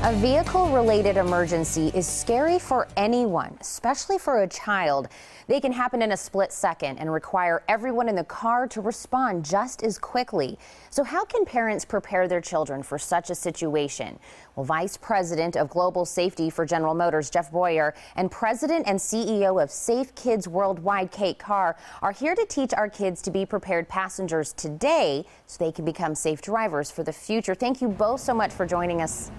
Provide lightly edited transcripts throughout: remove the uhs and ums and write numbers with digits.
A vehicle-related emergency is scary for anyone, especially for a child. They can happen in a split second and require everyone in the car to respond just as quickly. So how can parents prepare their children for such a situation? Well, Vice President of Global Safety for General Motors, Jeff Boyer, and President and CEO of Safe Kids Worldwide, Kate Carr, are here to teach our kids to be prepared passengers today so they can become safe drivers for the future. Thank you both so much for joining us.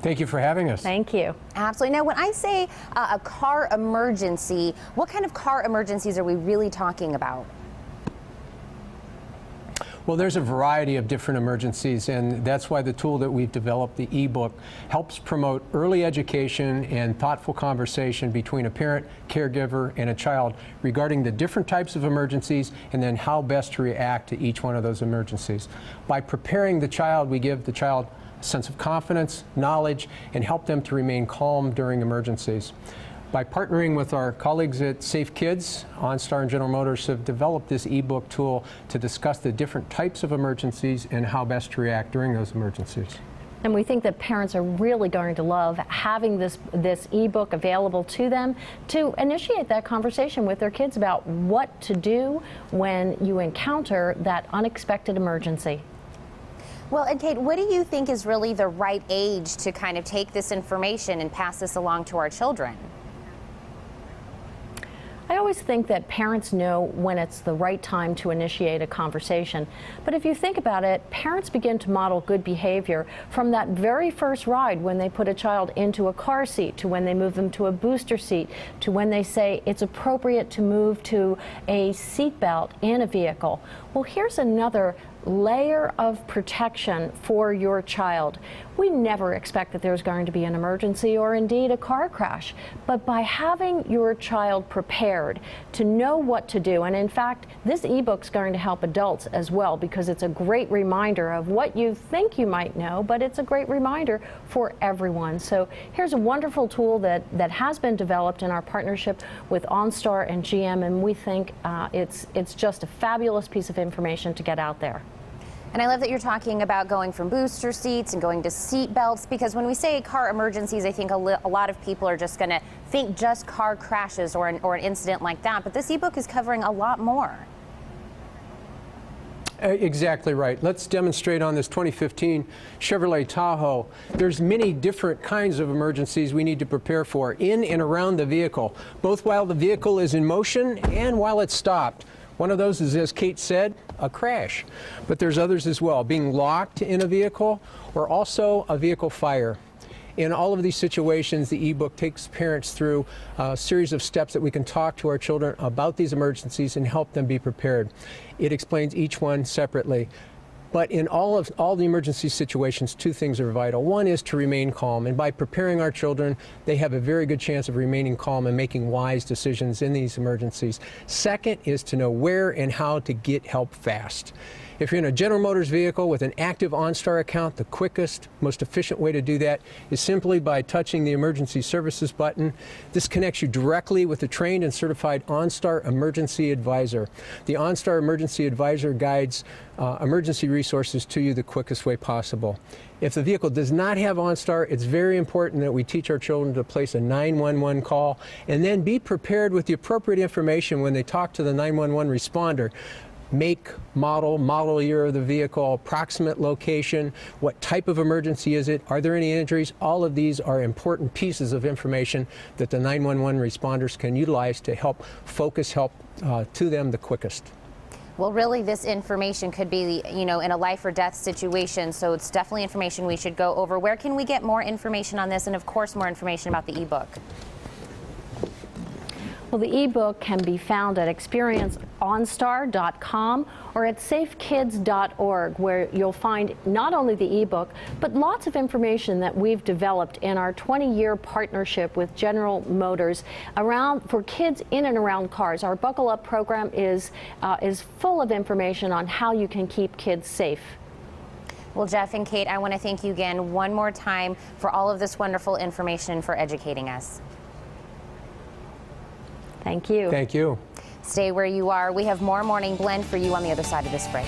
Thank you for having us. Thank you. Absolutely. Now, when I say a car emergency, what kind of car emergencies are we really talking about? Well, there's a variety of different emergencies, and that's why the tool that we've developed, the ebook, helps promote early education and thoughtful conversation between a parent, caregiver, and a child regarding the different types of emergencies and then how best to react to each one of those emergencies. By preparing the child, we give the child sense of confidence, knowledge, and help them to remain calm during emergencies. By partnering with our colleagues at Safe Kids, OnStar and General Motors have developed this ebook tool to discuss the different types of emergencies and how best to react during those emergencies. And we think that parents are really going to love having this ebook available to them to initiate that conversation with their kids about what to do when you encounter that unexpected emergency. Well, and Kate, what do you think is really the right age to kind of take this information and pass this along to our children? I always think that parents know when it's the right time to initiate a conversation. But if you think about it, parents begin to model good behavior from that very first ride when they put a child into a car seat, to when they move them to a booster seat, to when they say it's appropriate to move to a seat belt in a vehicle. Well, here's another layer of protection for your child. We never expect that there's going to be an emergency or indeed a car crash, but by having your child prepared to know what to do, and in fact this ebook's going to help adults as well, because it's a great reminder of what you think you might know, but it's a great reminder for everyone. So here's a wonderful tool that has been developed in our partnership with OnStar and GM, and we think it's just a fabulous piece of information to get out there. And I love that you're talking about going from booster seats and going to seat belts, because when we say car emergencies, I think a lot of people are just going to think just car crashes or an incident like that. But this ebook is covering a lot more. Exactly right. Let's demonstrate on this 2015 Chevrolet Tahoe. There's many different kinds of emergencies we need to prepare for in and around the vehicle, both while the vehicle is in motion and while it's stopped. One of those is, as Kate said, a crash. But there's others as well, being locked in a vehicle or also a vehicle fire. In all of these situations, the ebook takes parents through a series of steps that we can talk to our children about these emergencies and help them be prepared. It explains each one separately. But in all the emergency situations, two things are vital. One is to remain calm, and by preparing our children, they have a very good chance of remaining calm and making wise decisions in these emergencies. Second is to know where and how to get help fast. If you're in a General Motors vehicle with an active OnStar account, the quickest, most efficient way to do that is simply by touching the Emergency Services button. This connects you directly with a trained and certified OnStar Emergency Advisor. The OnStar Emergency Advisor guides emergency resources to you the quickest way possible. If the vehicle does not have OnStar, it's very important that we teach our children to place a 911 call and then be prepared with the appropriate information when they talk to the 911 responder. Make, model year of the vehicle, approximate location, what type of emergency is it, are there any injuries? All of these are important pieces of information that the 911 responders can utilize to help focus help to them the quickest. Well, really, this information could be, in a life or death situation, so it's definitely information we should go over. Where can we get more information on this, and of course more information about the ebook? Well, the ebook can be found at experienceonstar.com or at safekids.org, where you'll find not only the ebook, but lots of information that we've developed in our 20-year partnership with General Motors for kids in and around cars. Our Buckle Up program is full of information on how you can keep kids safe. Well, Jeff and Kate, I want to thank you again one more time for all of this wonderful information, for educating us. Thank you. Thank you. Stay where you are. We have more Morning Blend for you on the other side of this break.